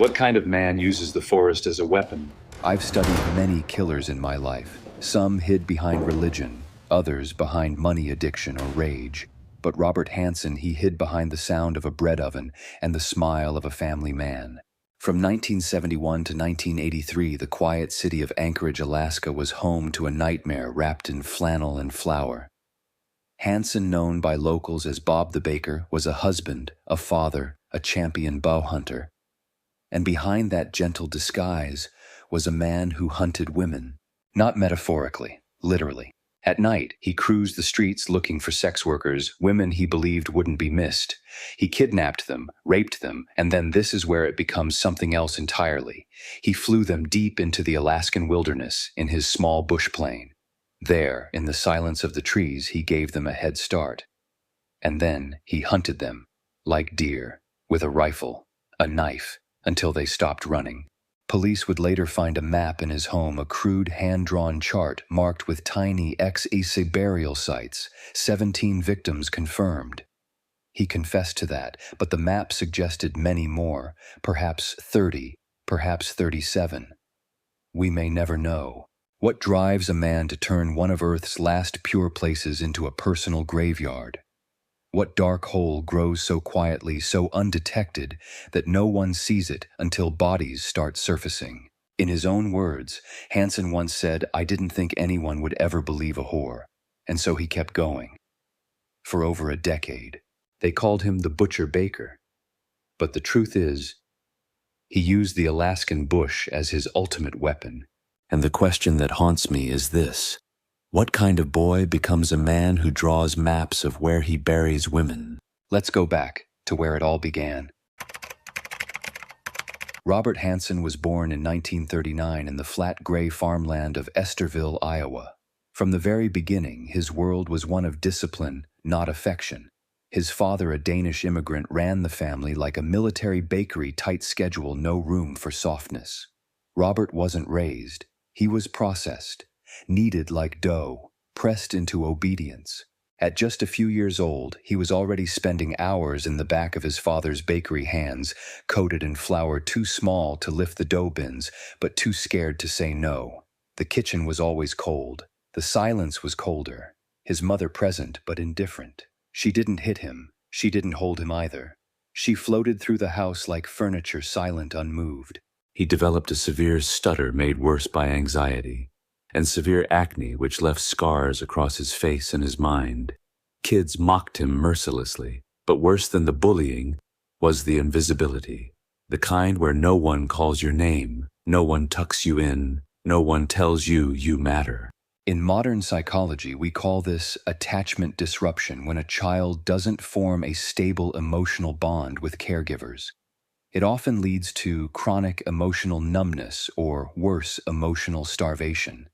What kind of man uses the forest as a weapon? I've studied many killers in my life. Some hid behind religion, others behind money addiction or rage. But Robert Hansen, he hid behind the sound of a bread oven and the smile of a family man. From 1971 to 1983, the quiet city of Anchorage, Alaska was home to a nightmare wrapped in flannel and flour. Hansen, known by locals as Bob the Baker, was a husband, a father, a champion bow hunter. And behind that gentle disguise was a man who hunted women. Not metaphorically, literally. At night, he cruised the streets looking for sex workers, women he believed wouldn't be missed. He kidnapped them, raped them, and then this is where it becomes something else entirely. He flew them deep into the Alaskan wilderness in his small bush plane. There, in the silence of the trees, he gave them a head start. And then he hunted them, like deer, with a rifle, a knife, until they stopped running. Police would later find a map in his home, a crude hand-drawn chart marked with tiny ex-Issa burial sites, 17 victims confirmed. He confessed to that, but the map suggested many more, perhaps 30, perhaps 37. We may never know. What drives a man to turn one of Earth's last pure places into a personal graveyard? What dark hole grows so quietly, so undetected, that no one sees it until bodies start surfacing? In his own words, Hansen once said, "I didn't think anyone would ever believe a whore." And so he kept going. For over a decade. They called him the Butcher Baker. But the truth is, he used the Alaskan bush as his ultimate weapon. And the question that haunts me is this: what kind of boy becomes a man who draws maps of where he buries women? Let's go back to where it all began. Robert Hansen was born in 1939 in the flat gray farmland of Esterville, Iowa. From the very beginning, his world was one of discipline, not affection. His father, a Danish immigrant, ran the family like a military bakery, tight schedule, no room for softness. Robert wasn't raised. He was processed. Kneaded like dough, pressed into obedience. At just a few years old, he was already spending hours in the back of his father's bakery, hands coated in flour too small to lift the dough bins, but too scared to say no. The kitchen was always cold. The silence was colder. His mother present but indifferent. She didn't hit him. She didn't hold him either. She floated through the house like furniture, silent, unmoved. He developed a severe stutter made worse by anxiety, and severe acne which left scars across his face and his mind. Kids mocked him mercilessly, but worse than the bullying was the invisibility, the kind where no one calls your name, no one tucks you in, no one tells you you matter. In modern psychology, we call this attachment disruption, when a child doesn't form a stable emotional bond with caregivers. It often leads to chronic emotional numbness or, worse, emotional starvation.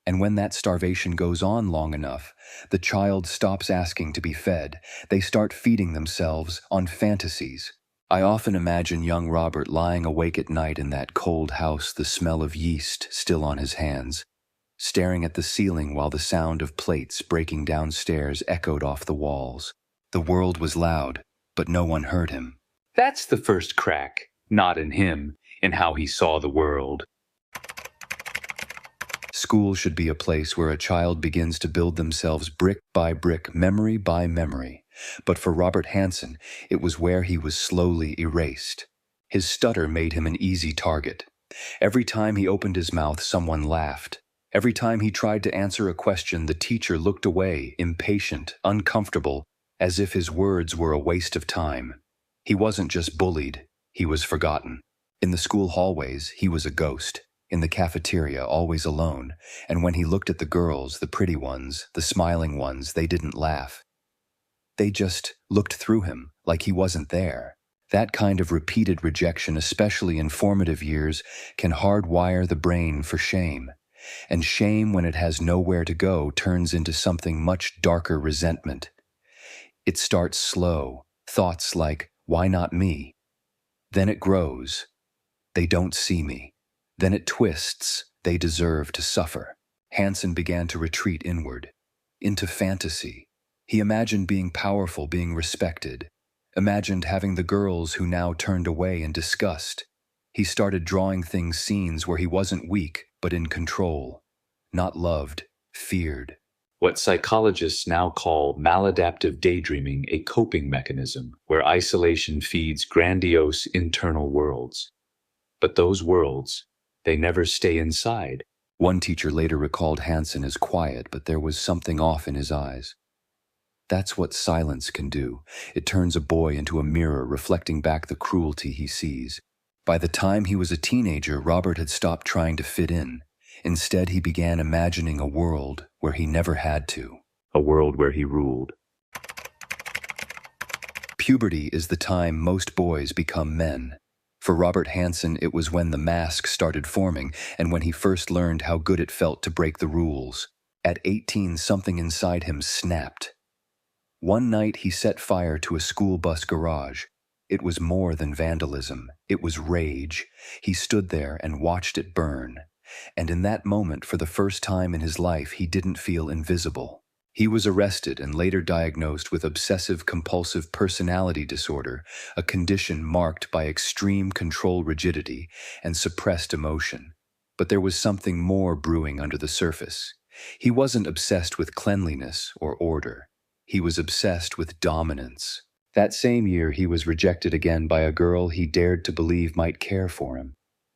And when that starvation goes on long enough, the child stops asking to be fed. They start feeding themselves on fantasies. I often imagine young Robert lying awake at night in that cold house, the smell of yeast still on his hands, staring at the ceiling while the sound of plates breaking downstairs echoed off the walls. The world was loud, but no one heard him. That's the first crack, not in him, in how he saw the world. School should be a place where a child begins to build themselves brick by brick, memory by memory. But for Robert Hansen, it was where he was slowly erased. His stutter made him an easy target. Every time he opened his mouth, someone laughed. Every time he tried to answer a question, the teacher looked away, impatient, uncomfortable, as if his words were a waste of time. He wasn't just bullied, he was forgotten. In the school hallways, he was a ghost. In the cafeteria, always alone. And when he looked at the girls, the pretty ones, the smiling ones, they didn't laugh. They just looked through him, like he wasn't there. That kind of repeated rejection, especially in formative years, can hardwire the brain for shame. And shame, when it has nowhere to go, turns into something much darker: resentment. It starts slow, thoughts like, "Why not me?" Then it grows, "They don't see me." Then it twists, "They deserve to suffer." Hansen began to retreat inward, into fantasy. He imagined being powerful, being respected. Imagined having the girls who now turned away in disgust. He started drawing scenes where he wasn't weak, but in control. Not loved, feared. What psychologists now call maladaptive daydreaming, a coping mechanism where isolation feeds grandiose internal worlds. But those worlds, they never stay inside. One teacher later recalled Hansen as quiet, but there was something off in his eyes. That's what silence can do. It turns a boy into a mirror, reflecting back the cruelty he sees. By the time he was a teenager, Robert had stopped trying to fit in. Instead, he began imagining a world where he never had to. A world where he ruled. Puberty is the time most boys become men. For Robert Hansen, it was when the mask started forming and when he first learned how good it felt to break the rules. At 18, something inside him snapped. One night, he set fire to a school bus garage. It was more than vandalism. It was rage. He stood there and watched it burn. And in that moment, for the first time in his life, he didn't feel invisible. He was arrested and later diagnosed with obsessive-compulsive personality disorder, a condition marked by extreme control rigidity and suppressed emotion. But there was something more brewing under the surface. He wasn't obsessed with cleanliness or order. He was obsessed with dominance. That same year, he was rejected again by a girl he dared to believe might care for him.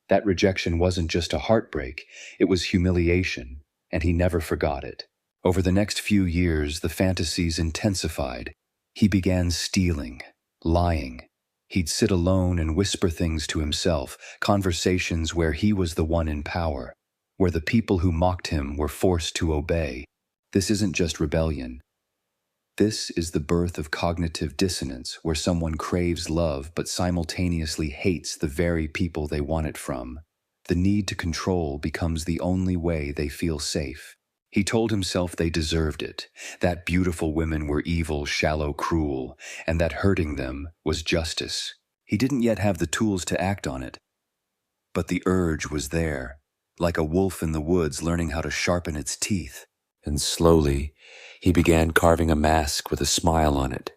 That rejection wasn't just a heartbreak, it was humiliation, and he never forgot it. Over the next few years, the fantasies intensified. He began stealing, lying. He'd sit alone and whisper things to himself, conversations where he was the one in power, where the people who mocked him were forced to obey. This isn't just rebellion. This is the birth of cognitive dissonance, where someone craves love but simultaneously hates the very people they want it from. The need to control becomes the only way they feel safe. He told himself they deserved it, that beautiful women were evil, shallow, cruel, and that hurting them was justice. He didn't yet have the tools to act on it. But the urge was there, like a wolf in the woods learning how to sharpen its teeth. And slowly, he began carving a mask with a smile on it.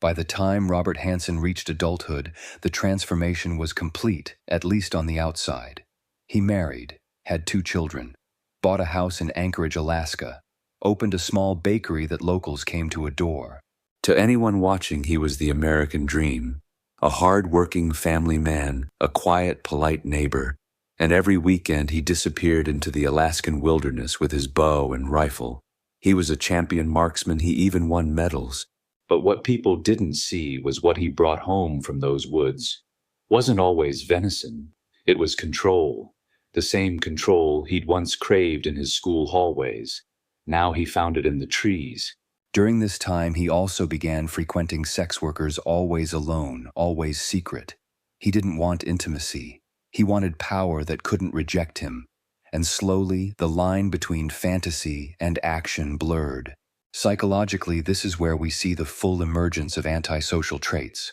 By the time Robert Hansen reached adulthood, the transformation was complete, at least on the outside. He married, had 2 children, bought a house in Anchorage, Alaska, opened a small bakery that locals came to adore. To anyone watching, he was the American dream, a hard-working family man, a quiet, polite neighbor, and every weekend he disappeared into the Alaskan wilderness with his bow and rifle. He was a champion marksman, he even won medals. But what people didn't see was what he brought home from those woods. Wasn't always venison, it was control. The same control he'd once craved in his school hallways. Now he found it in the trees. During this time, he also began frequenting sex workers always alone, always secret. He didn't want intimacy. He wanted power that couldn't reject him. And slowly, the line between fantasy and action blurred. Psychologically, this is where we see the full emergence of antisocial traits.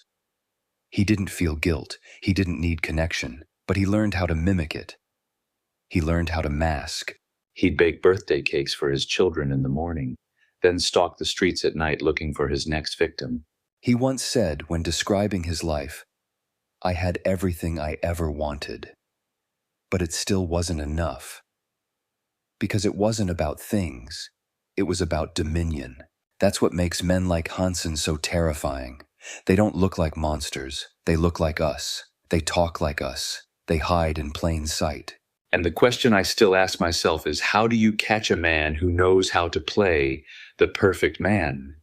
He didn't feel guilt. He didn't need connection. But he learned how to mimic it. He learned how to mask. He'd bake birthday cakes for his children in the morning, then stalk the streets at night looking for his next victim. He once said, when describing his life, "I had everything I ever wanted." But it still wasn't enough. Because it wasn't about things. It was about dominion. That's what makes men like Hansen so terrifying. They don't look like monsters. They look like us. They talk like us. They hide in plain sight. And the question I still ask myself is, how do you catch a man who knows how to play the perfect man?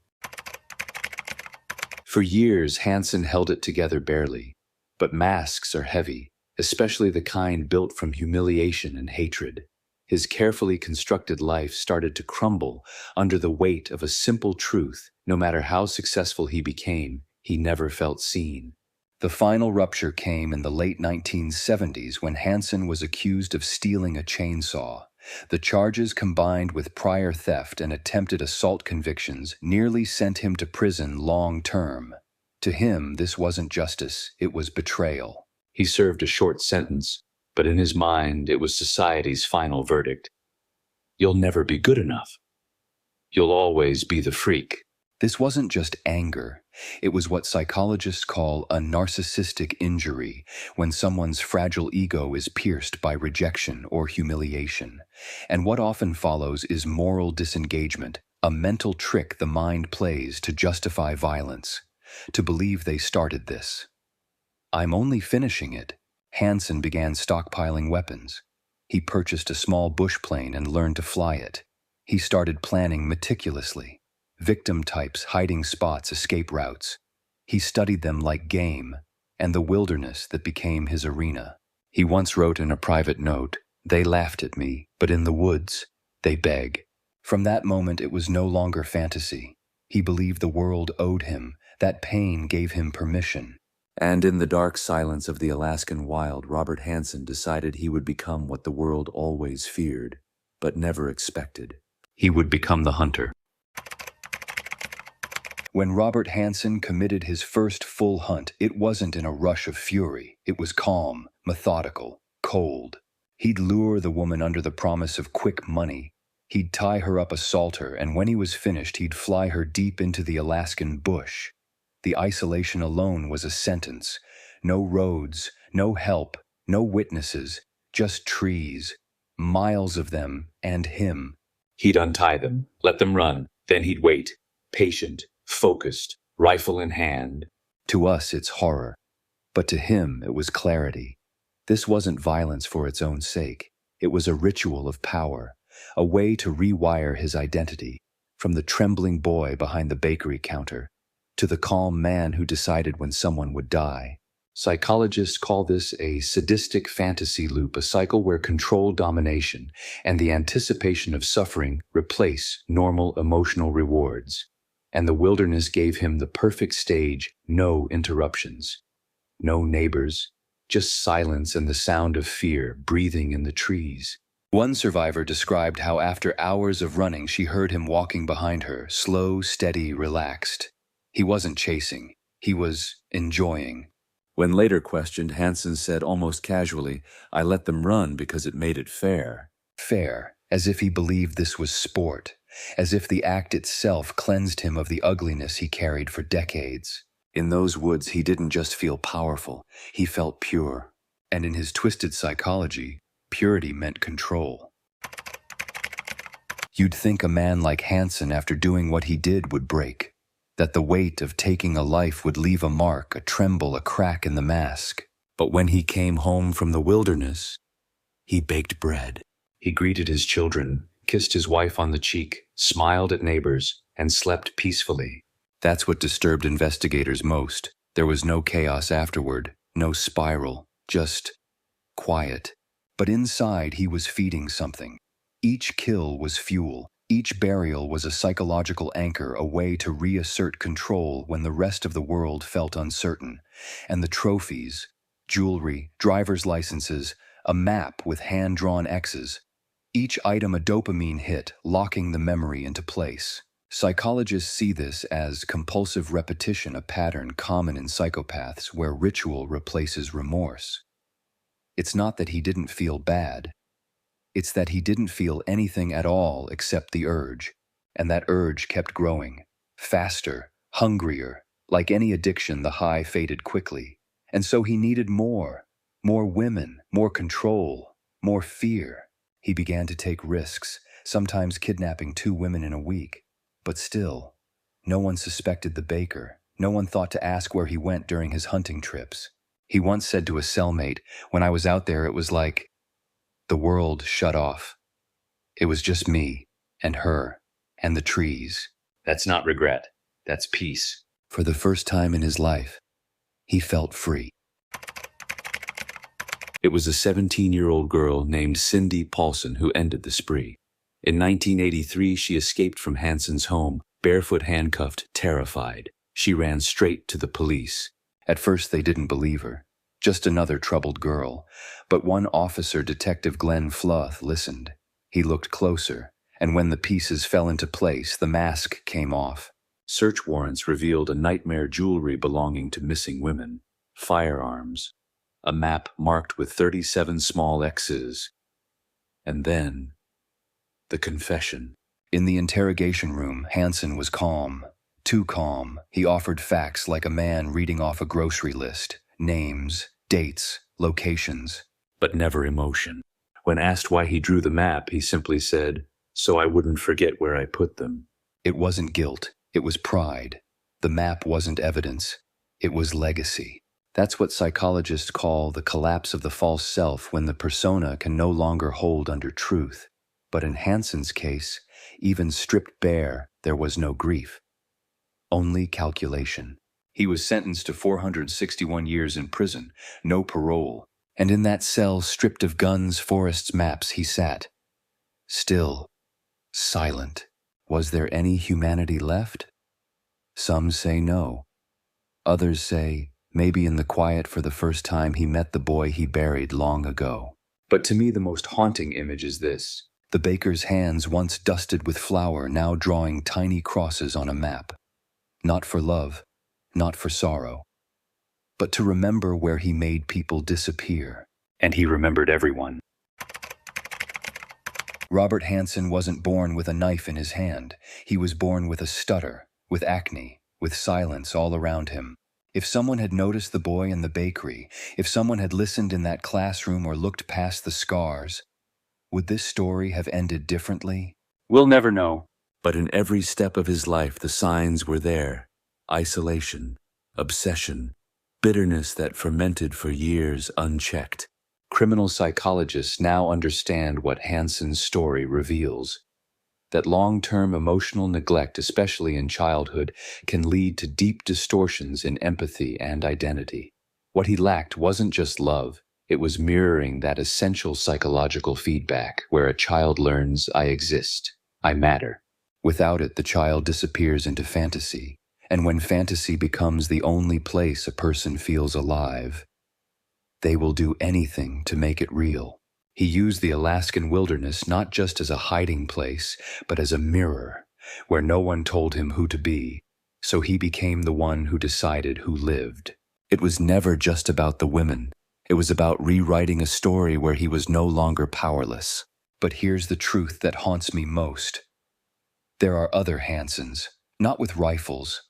For years, Hansen held it together barely. But masks are heavy, especially the kind built from humiliation and hatred. His carefully constructed life started to crumble under the weight of a simple truth. No matter how successful he became, he never felt seen. The final rupture came in the late 1970s when Hansen was accused of stealing a chainsaw. The charges, combined with prior theft and attempted assault convictions, nearly sent him to prison long-term. To him, this wasn't justice, it was betrayal. He served a short sentence, but in his mind, it was society's final verdict. You'll never be good enough. You'll always be the freak. This wasn't just anger. It was what psychologists call a narcissistic injury, when someone's fragile ego is pierced by rejection or humiliation. And what often follows is moral disengagement, a mental trick the mind plays to justify violence, to believe they started this. "I'm only finishing it." Hansen began stockpiling weapons. He purchased a small bush plane and learned to fly it. He started planning meticulously. Victim types, hiding spots, escape routes. He studied them like game, and the wilderness that became his arena. He once wrote in a private note, "They laughed at me, but in the woods, they beg." From that moment, it was no longer fantasy. He believed the world owed him. That pain gave him permission. And in the dark silence of the Alaskan wild, Robert Hansen decided he would become what the world always feared, but never expected. He would become the hunter. When Robert Hansen committed his first full hunt, it wasn't in a rush of fury. It was calm, methodical, cold. He'd lure the woman under the promise of quick money. He'd tie her up a salter, and when he was finished, he'd fly her deep into the Alaskan bush. The isolation alone was a sentence. No roads, no help, no witnesses, just trees, miles of them, and him. He'd untie them, let them run, then he'd wait, patient, focused, rifle in hand. To us, it's horror, but to him, it was clarity. This wasn't violence for its own sake. It was a ritual of power, a way to rewire his identity, from the trembling boy behind the bakery counter to the calm man who decided when someone would die. Psychologists call this a sadistic fantasy loop, a cycle where control, domination, and the anticipation of suffering replace normal emotional rewards. And the wilderness gave him the perfect stage: no interruptions, no neighbors, just silence and the sound of fear breathing in the trees. One survivor described how after hours of running she heard him walking behind her, slow, steady, relaxed. He wasn't chasing, he was enjoying. When later questioned, Hansen said almost casually, "I let them run because it made it fair." Fair, as if he believed this was sport, as if the act itself cleansed him of the ugliness he carried for decades. In those woods, he didn't just feel powerful, he felt pure. And in his twisted psychology, purity meant control. You'd think a man like Hansen, after doing what he did, would break, that the weight of taking a life would leave a mark, a tremble, a crack in the mask. But when he came home from the wilderness, he baked bread. He greeted his children, kissed his wife on the cheek, smiled at neighbors, and slept peacefully. That's what disturbed investigators most. There was no chaos afterward, no spiral, just quiet. But inside, he was feeding something. Each kill was fuel. Each burial was a psychological anchor, a way to reassert control when the rest of the world felt uncertain. And the trophies, jewelry, driver's licenses, a map with hand-drawn X's. Each item a dopamine hit, locking the memory into place. Psychologists see this as compulsive repetition, a pattern common in psychopaths where ritual replaces remorse. It's not that he didn't feel bad. It's that he didn't feel anything at all except the urge. And that urge kept growing. Faster, hungrier. Like any addiction, the high faded quickly. And so he needed more. More women, more control, more fear. He began to take risks, sometimes kidnapping 2 women in a week. But still, no one suspected the baker. No one thought to ask where he went during his hunting trips. He once said to a cellmate, "When I was out there, it was like the world shut off. It was just me and her and the trees." That's not regret. That's peace. For the first time in his life, he felt free. It was a 17-year-old girl named Cindy Paulson who ended the spree. In 1983, she escaped from Hansen's home, barefoot, handcuffed, terrified. She ran straight to the police. At first, they didn't believe her. Just another troubled girl. But one officer, Detective Glenn Fluth, listened. He looked closer, and when the pieces fell into place, the mask came off. Search warrants revealed a nightmare jewelry belonging to missing women, firearms, a map marked with 37 small X's, and then the confession. In the interrogation room, Hansen was calm. Too calm, he offered facts like a man reading off a grocery list, names, dates, locations. But never emotion. When asked why he drew the map, he simply said, "So I wouldn't forget where I put them." It wasn't guilt, it was pride. The map wasn't evidence, it was legacy. That's what psychologists call the collapse of the false self, when the persona can no longer hold under truth. But in Hanson's case, even stripped bare, there was no grief. Only calculation. He was sentenced to 461 years in prison, no parole, and in that cell stripped of guns, forests, maps, he sat. Still, silent. Was there any humanity left? Some say no. Others say, maybe in the quiet for the first time he met the boy he buried long ago. But to me the most haunting image is this. The baker's hands, once dusted with flour, now drawing tiny crosses on a map. Not for love, not for sorrow, but to remember where he made people disappear. And he remembered everyone. Robert Hansen wasn't born with a knife in his hand. He was born with a stutter, with acne, with silence all around him. If someone had noticed the boy in the bakery, if someone had listened in that classroom or looked past the scars, would this story have ended differently? We'll never know. But in every step of his life, the signs were there. Isolation, obsession, bitterness that fermented for years unchecked. Criminal psychologists now understand what Hanson's story reveals. That long-term emotional neglect, especially in childhood, can lead to deep distortions in empathy and identity. What he lacked wasn't just love. It was mirroring that essential psychological feedback where a child learns, I exist, I matter. Without it, the child disappears into fantasy, and when fantasy becomes the only place a person feels alive, they will do anything to make it real. He used the Alaskan wilderness not just as a hiding place, but as a mirror, where no one told him who to be, so he became the one who decided who lived. It was never just about the women. It was about rewriting a story where he was no longer powerless. But here's the truth that haunts me most. There are other Hansons, not with rifles,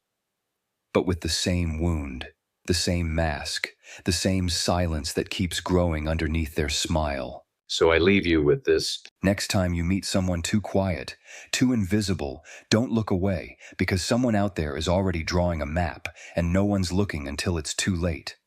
but with the same wound, the same mask, the same silence that keeps growing underneath their smile. So I leave you with this. Next time you meet someone too quiet, too invisible, don't look away, because someone out there is already drawing a map, and no one's looking until it's too late.